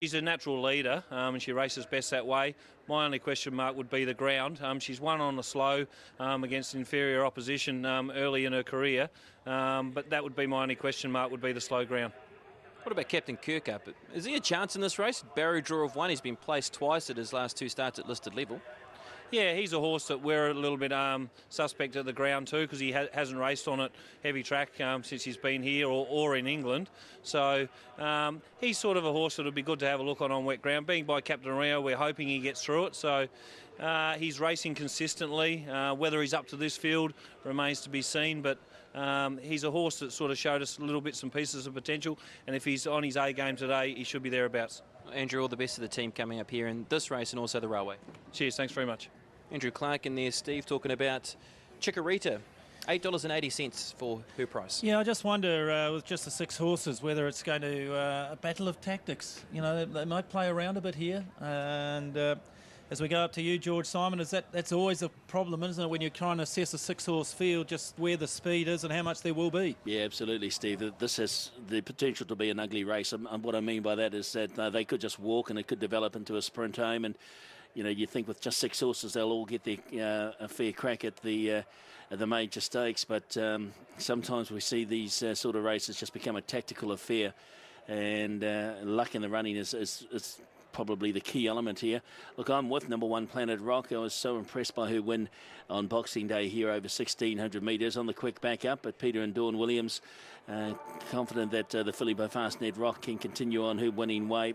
She's a natural leader and she races best that way. My only question mark would be the ground. She's won on the slow against inferior opposition early in her career, but that would be my only question mark, would be the slow ground. What about Captain Kirkup? Is he a chance in this race? Barrow draw of 1. He's been placed twice at his last 2 starts at listed level. Yeah, he's a horse that we're a little bit suspect at the ground too, because he hasn't raced on it heavy track since he's been here or in England. So he's sort of a horse that would be good to have a look on wet ground. Being by Captain Rio, we're hoping he gets through it. So he's racing consistently. Whether he's up to this field remains to be seen, but he's a horse that sort of showed us a little bits and pieces of potential, and if he's on his A game today, he should be thereabouts. Andrew, all the best of the team coming up here in this race and also the railway. Cheers, thanks very much. Andrew Clark in there, Steve, talking about Chikorita. $8.80 for her price. Yeah, I just wonder with just the 6 horses whether it's going to a battle of tactics. You know, they might play around a bit here, and as we go up to you, George Simon, that's always a problem, isn't it, when you're trying to assess a 6-horse field, just where the speed is and how much there will be? Yeah, absolutely, Steve. This has the potential to be an ugly race, and what I mean by that is that they could just walk and it could develop into a sprint home, and you know, you think with just 6 horses they'll all get their a fair crack at the major stakes, but sometimes we see these sort of races just become a tactical affair, and luck in the running is probably the key element here. Look, I'm with number 1 Planet Rock. I was so impressed by her win on Boxing Day here over 1,600 metres on the quick back up. But Peter and Dawn Williams, confident that the filly by Fastnet Rock can continue on her winning way.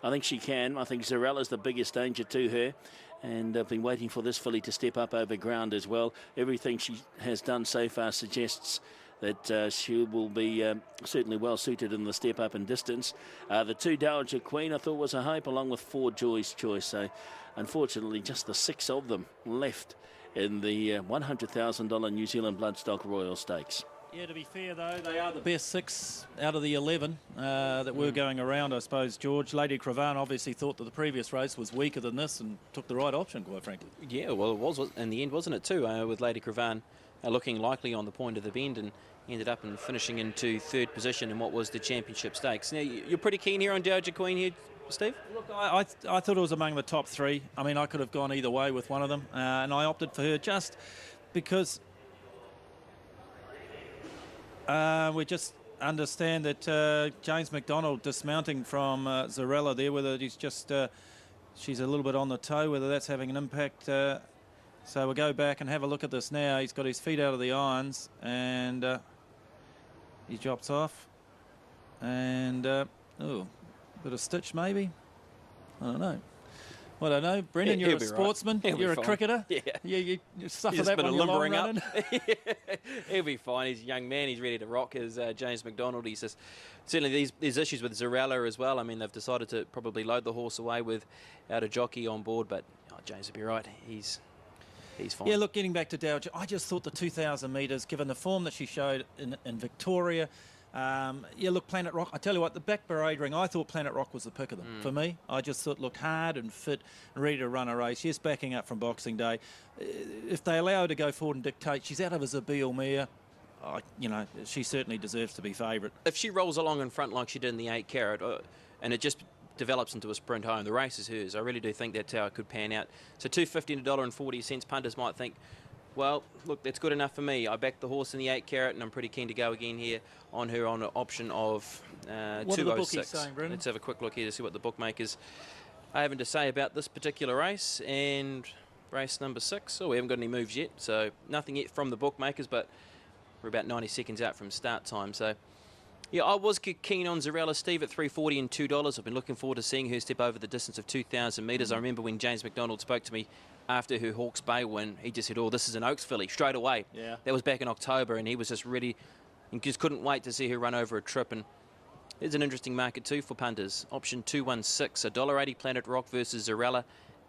I think she can. I think Zarella's the biggest danger to her, and I've been waiting for this filly to step up over ground as well. Everything she has done so far suggests that she will be certainly well suited in the step up in distance. The 2 Dowager Queen I thought was a hope, along with 4 Joy's Choice. So unfortunately just the 6 of them left in the $100,000 New Zealand Bloodstock Royal Stakes. Yeah, to be fair though, they are the best 6 out of the 11 that were going around, I suppose, George. Lady Cravan obviously thought that the previous race was weaker than this and took the right option, quite frankly. Yeah, well, it was in the end, wasn't it, too, with Lady Cravan looking likely on the point of the bend, and ended up and finishing into 3rd position in what was the championship stakes. Now, you're pretty keen here on Dowager Queen here, Steve? Look, I thought it was among the top 3. I mean, I could have gone either way with one of them, and I opted for her just because we just understand that James McDonald dismounting from Zarella there, whether he's just she's a little bit on the toe, whether that's having an impact. So we'll go back and have a look at this now. He's got his feet out of the irons, and he drops off, and oh, bit of stitch maybe. I don't know. I don't know. Brendan, you're a sportsman. Right. You're a fine. cricketer. Yeah. You suffer He's that when you're long limbering running. up. He'll be fine. He's a young man. He's ready to rock. As James McDonald, he says, certainly there's issues with Zarella as well. I mean, they've decided to probably load the horse away without a jockey on board, but James will be right. He's fine. Yeah, look, getting back to Dowager, I just thought the 2,000 metres, given the form that she showed in Victoria. Yeah, look, Planet Rock, I tell you what, the back parade ring, I thought Planet Rock was the pick of them for me. I just thought looked hard and fit and ready to run a race. Yes, backing up from Boxing Day. If they allow her to go forward and dictate, she's out of a Zabeel mare. You know, she certainly deserves to be favourite. If she rolls along in front like she did in the 8 carat, and it just develops into a sprint home, the race is hers. I really do think that's how it could pan out. So $2.50 to $1.40. Punters might think, well, look, that's good enough for me. I backed the horse in the 8 carat, and I'm pretty keen to go again here on her on an option of 206. What are the bookies saying, Brendan? Let's have a quick look here to see what the bookmakers are having to say about this particular race. And race number 6. Oh, we haven't got any moves yet, so nothing yet from the bookmakers, but we're about 90 seconds out from start time. So, yeah, I was keen on Zarella, Steve, at $3.40 and $2. I've been looking forward to seeing her step over the distance of 2,000 metres. I remember when James McDonald spoke to me after her Hawke's Bay win, he just said, oh, this is an Oaks filly, straight away. Yeah. That was back in October, and he was just ready and just couldn't wait to see her run over a trip. And there's an interesting market too for punters. Option 216, $1.80 Planet Rock versus Zarella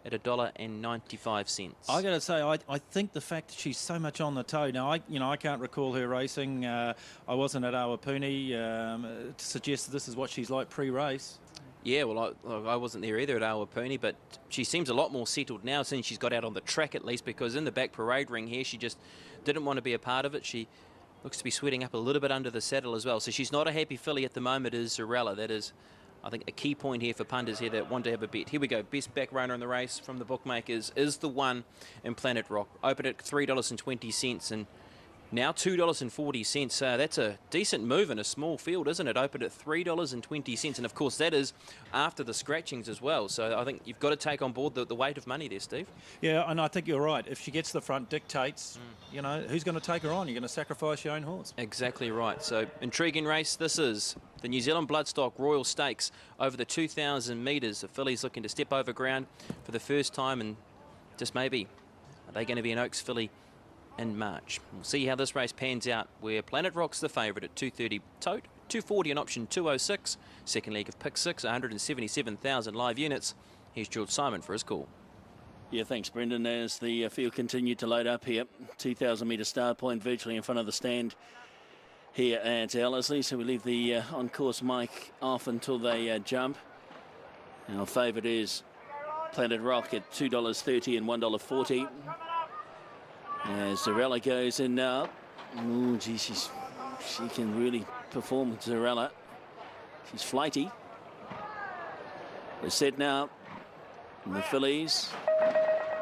at $1.95. I got to say, I think the fact that she's so much on the toe now. I can't recall her racing. I wasn't at Awapuni to suggest that this is what she's like pre-race. Yeah, well, I wasn't there either at Awapuni, but she seems a lot more settled now since she's got out on the track at least, because in the back parade ring here, she just didn't want to be a part of it. She looks to be sweating up a little bit under the saddle as well. So she's not a happy filly at the moment, is Zarella. That is I think a key point here for punters here that want to have a bet. Here we go. Best back runner in the race from the bookmakers is the one in Planet Rock. Opened at $3.20 and now $2.40. That's a decent move in a small field, isn't it? Opened at $3.20. And, of course, that is after the scratchings as well. So I think you've got to take on board the weight of money there, Steve. Yeah, and I think you're right. If she gets the front, dictates, you know, who's going to take her on? You're going to sacrifice your own horse. Exactly right. So, intriguing race. This is the New Zealand Bloodstock Royal Stakes over the 2,000 metres. The fillies looking to step over ground for the first time, and just maybe, are they going to be an Oaks filly in March? We'll see how this race pans out, where Planet Rock's the favourite at 230 tote, 240 on option 206. Second leg of pick 6, 177,000 live units. Here's George Simon for his call. Yeah, thanks, Brendan. As the field continued to load up here, 2,000 metre start point virtually in front of the stand here at Ellerslie. So we leave the on-course mic off until they jump. Our favourite is Planet Rock at $2.30 and $1.40. As Zarella goes in now. Oh, gee, she can really perform with Zarella. She's flighty. We're set now. And the fillies.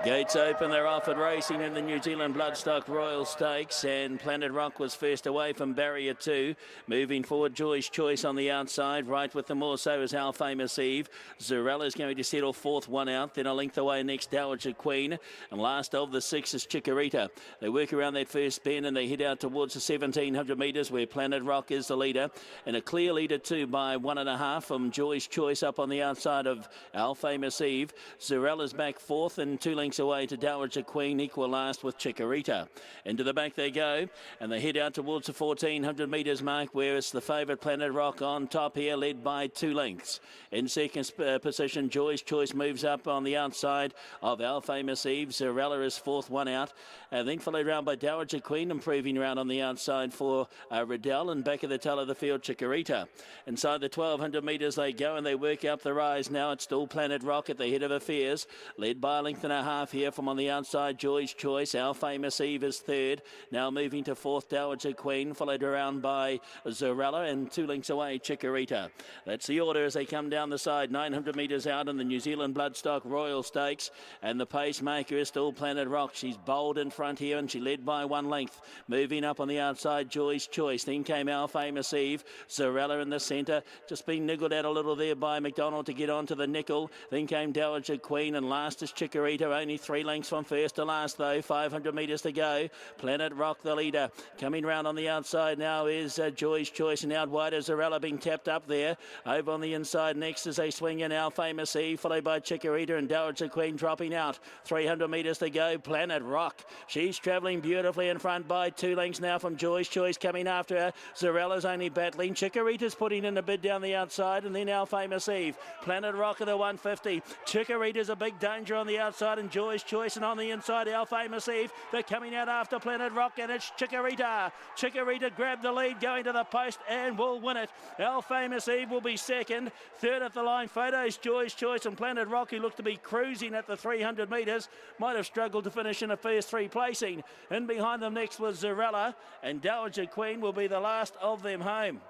Gates open, they're off at racing in the New Zealand Bloodstock Royal Stakes, and Planet Rock was first away from barrier 2. Moving forward, Joy's Choice on the outside, right with them also is Our Famous Eve. Zarella's going to settle fourth, one out, then a length away next Dowager Queen, and last of the 6 is Chikorita. They work around that first bend and they head out towards the 1,700 metres where Planet Rock is the leader, and a clear leader too by 1.5 from Joy's Choice up on the outside of Our Famous Eve. Zarella's back fourth and 2 lengths away to Dowager Queen, equal last with Chikorita. Into the back they go, and they head out towards the 1,400 metres mark, where it's the favourite Planet Rock on top here, led by 2 lengths. In second position, Joy's Choice moves up on the outside of Our Famous Eve. Zarella is fourth, one out. Then followed round by Dowager Queen, improving round on the outside for Riddell, and back of the tail of the field, Chikorita. Inside the 1,200 metres they go, and they work up the rise now. It's still Planet Rock at the head of affairs, led by a length and a half here from on the outside, Joy's Choice. Our Famous Eve is third. Now moving to fourth, Dowager Queen, followed around by Zarella, and 2 lengths away, Chikorita. That's the order as they come down the side, 900 metres out in the New Zealand Bloodstock Royal Stakes, and the pacemaker is still Planet Rock. She's bold in front here, and she led by 1 length. Moving up on the outside, Joy's Choice. Then came Our Famous Eve. Zarella in the centre, just being niggled out a little there by McDonald to get onto the nickel. Then came Dowager Queen, and last is Chikorita, only 3 lengths from first to last though, 500 metres to go. Planet Rock the leader. Coming round on the outside now is Joy's Choice, and out wide is Zarella being tapped up there. Over on the inside next as they swing in, Our Famous Eve, followed by Chikorita, and Dowager Queen dropping out. 300 metres to go. Planet Rock, she's travelling beautifully in front by 2 lengths now from Joy's Choice. Coming after her, Zarella's only battling. Chikorita's putting in a bid down the outside, and then Our Famous Eve. Planet Rock at the 150. Chikorita's a big danger on the outside, and Joy's Choice, and on the inside, Our Famous Eve. They're coming out after Planet Rock, and it's Chikorita. Chikorita grabbed the lead going to the post and will win it. Our Famous Eve will be second. Third at the line photos, Joy's Choice, and Planet Rock, who looked to be cruising at the 300 metres, might have struggled to finish in the first 3 placing. In behind them next was Zarella, and Dowager Queen will be the last of them home.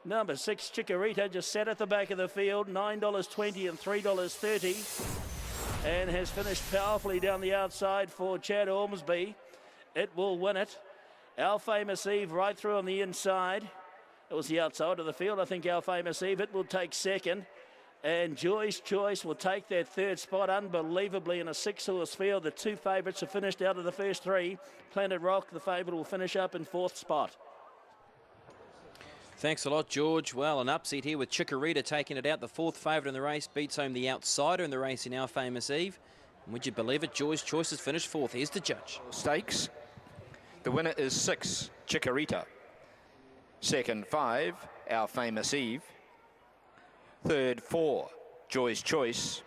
Number 6, Chikorita, just sat at the back of the field, $9.20 and $3.30. And has finished powerfully down the outside for Chad Ormsby. It will win it. Our Famous Eve right through on the inside. It was the outside of the field, I think. Our Famous Eve, it will take second. And Joy's Choice will take that third spot unbelievably in a 6-horse field. The 2 favourites have finished out of the first 3. Planet Rock, the favourite, will finish up in 4th spot. Thanks a lot, George. Well, an upset here with Chikorita taking it out. The 4th favourite in the race beats home the outsider in the race in Our Famous Eve. And would you believe it, Joy's Choice has finished 4th. Here's the judge. Stakes. The winner is 6, Chikorita. Second, 5, Our Famous Eve. Third, 4, Joy's Choice.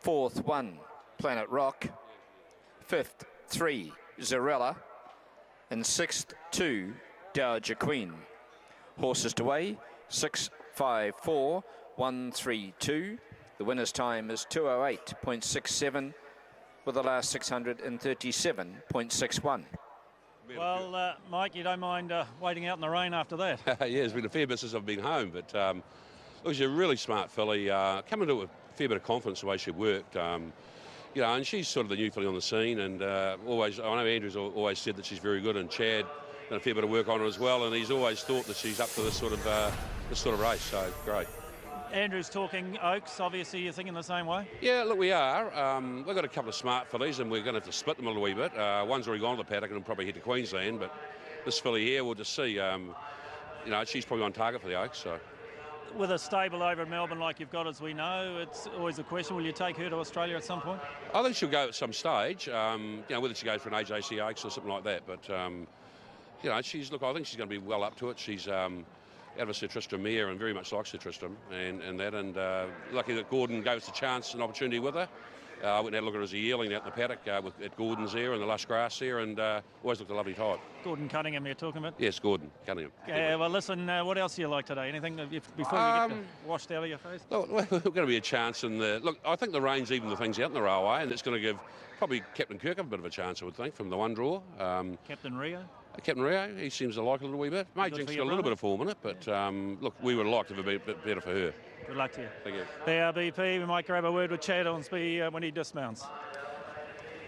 Fourth, 1, Planet Rock. Fifth, 3, Zarella. And sixth, 2, Dowager Queen. Horses to weigh, 6, 5, 4, 1, 3, 2. The winner's time is 2:08.67 with the last 637.61. Well, Mike, you don't mind waiting out in the rain after that? Yeah, it's been a fair bit since I've been home, but Look, she's a really smart filly. Come into it with a fair bit of confidence the way she worked. You know, and she's sort of the new filly on the scene, and always, I know Andrew's always said that she's very good, and Chad done a fair bit of work on her as well, and he's always thought that she's up to this sort of race, so great. Andrew's talking Oaks. Obviously, you're thinking the same way. Yeah, look, we are. We've got a couple of smart fillies, and we're going to have to split them a little wee bit. One's already gone to the paddock and will probably head to Queensland, but this filly here, we'll just see. You know, she's probably on target for the Oaks, so. With a stable over in Melbourne like you've got, as we know, it's always a question, will you take her to Australia at some point? I think she'll go at some stage, you know, whether she goes for an AJC Oaks or something like that. But, you know, I think she's going to be well up to it. She's out of a Sir Tristram mare and very much likes Sir Tristram and lucky that Gordon gave us a chance, an opportunity with her. I went and had a look at her as a yearling out in the paddock at Gordon's there and the lush grass there, and always looked a lovely type. Gordon Cunningham you're talking about? Yes, Gordon Cunningham. Yeah, well, listen, what else do you like today? Anything before you get washed out of your face? Look, we're going to be a chance. Look, I think the rain's even the things out in the railway, and it's going to give probably Captain Kirk a bit of a chance, I would think, from the one draw. Captain Rio? Captain Rio, he seems to like it a little wee bit. May Jinx got a little bit of form in it, but look, we would have liked it to be a bit better for her. Good luck to you. Thank you. The RBP, we might grab a word with Chad Ormsby when he dismounts.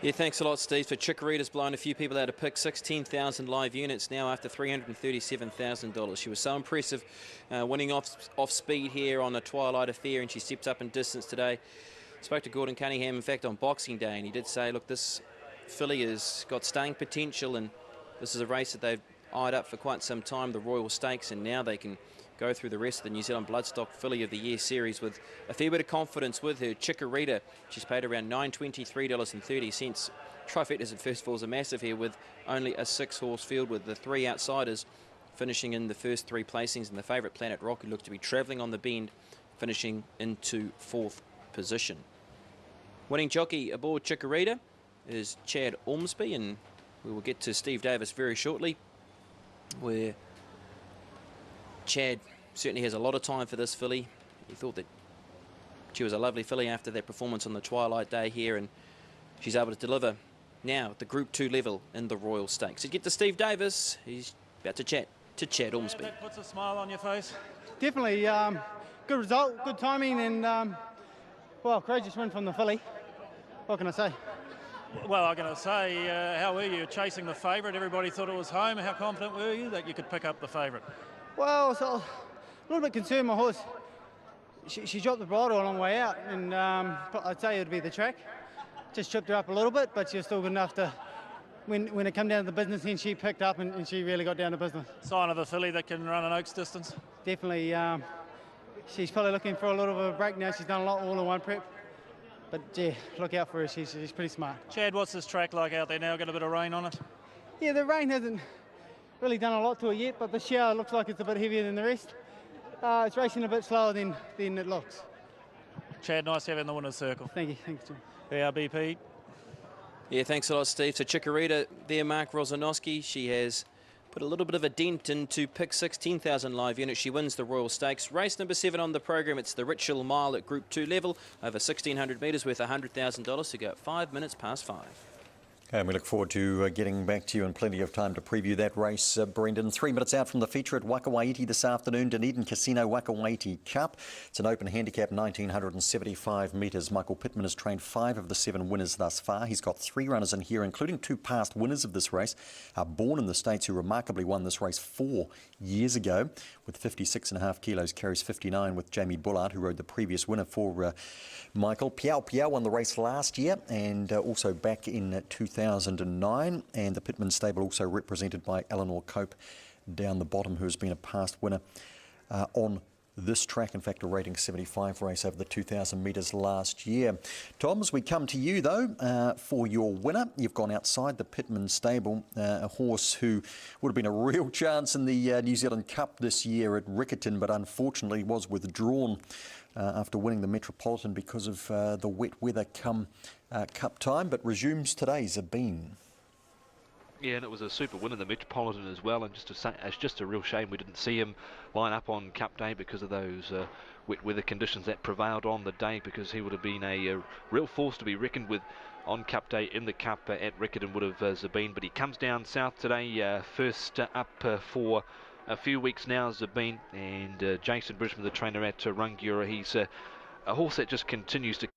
Yeah, thanks a lot, Steve. So Chikorita's blown a few people out of pick, 16,000 live units now after $337,000. She was so impressive, winning off speed here on a Twilight Affair, and she stepped up in distance today. Spoke to Gordon Cunningham, in fact, on Boxing Day, and he did say, look, this filly has got staying potential, and this is a race that they've eyed up for quite some time, the Royal Stakes, and now they can go through the rest of the New Zealand Bloodstock Filly of the Year series with a fair bit of confidence with her. Chikorita, she's paid around $923.30. Trifectas at first falls are massive here with only a 6-horse field, with the 3 outsiders finishing in the first 3 placings, and the favourite Planet Rock, who looked to be travelling on the bend, finishing into 4th position. Winning jockey aboard Chikorita is Chad Ormsby, and we will get to Steve Davis very shortly, where Chad certainly has a lot of time for this filly. He thought that she was a lovely filly after that performance on the Twilight Day here, and she's able to deliver now at the Group 2 level in the Royal Stakes. So get to Steve Davis. He's about to chat to Chad Ormsby. That puts a smile on your face. Definitely good result, good timing, and well, courageous win from the filly. What can I say? Well, I'm going to say, how were you chasing the favourite? Everybody thought it was home. How confident were you that you could pick up the favourite? Well, so a little bit concerned. My horse, she dropped the bridle a long way out, and I'd say it would be the track. Just tripped her up a little bit, but she was still good enough to, when it came down to the business end, she picked up and she really got down to business. Sign of a filly that can run an Oaks distance? Definitely. She's probably looking for a little bit of a break now. She's done a lot all in one prep. But yeah, look out for her. She's pretty smart. Chad, what's this track like out there now? Got a bit of rain on it? Yeah, the rain hasn't really done a lot to it yet, but the shower looks like it's a bit heavier than the rest. It's racing a bit slower than it looks. Chad, nice to have you in the winner's circle. Thank you, John. The RBP. Yeah, thanks a lot, Steve. So Chikorita there, Mark Rosanowski. She has put a little bit of a dent into pick 16,000 live units. She wins the Royal Stakes. Race number 7 on the program. It's the Ritual Mile at Group 2 level, over 1,600 metres, worth $100,000 to go at 5 minutes past 5. And we look forward to getting back to you in plenty of time to preview that race, Brendan. 3 minutes out from the feature at Wakawaiti this afternoon, Dunedin Casino Wakawaiti Cup. It's an open handicap, 1,975 metres. Michael Pittman has trained 5 of the 7 winners thus far. He's got 3 runners in here, including 2 past winners of this race, born in the States, who remarkably won this race 4 years ago. With 56.5 kilos, carries 59 with Jamie Bullard, who rode the previous winner for Michael. Piao Piao won the race last year and also back in 2009. And the Pittman stable also represented by Eleanor Cope down the bottom, who has been a past winner on this track. In fact, a rating 75 race over the 2,000 metres last year. Tom, as we come to you, though, for your winner, you've gone outside the Pittman stable, a horse who would have been a real chance in the New Zealand Cup this year at Riccarton, but unfortunately was withdrawn after winning the Metropolitan because of the wet weather come Cup time, but resumes today, Zabine. Yeah, and it was a super win in the Metropolitan as well, and it's just a real shame we didn't see him line up on Cup Day because of those wet weather conditions that prevailed on the day, because he would have been a real force to be reckoned with on Cup Day in the Cup at Riccarton would have Zabine. But he comes down south today, first up for a few weeks now as they've been, and Jason Brisbane, the trainer at Rangiora, he's a horse that just continues to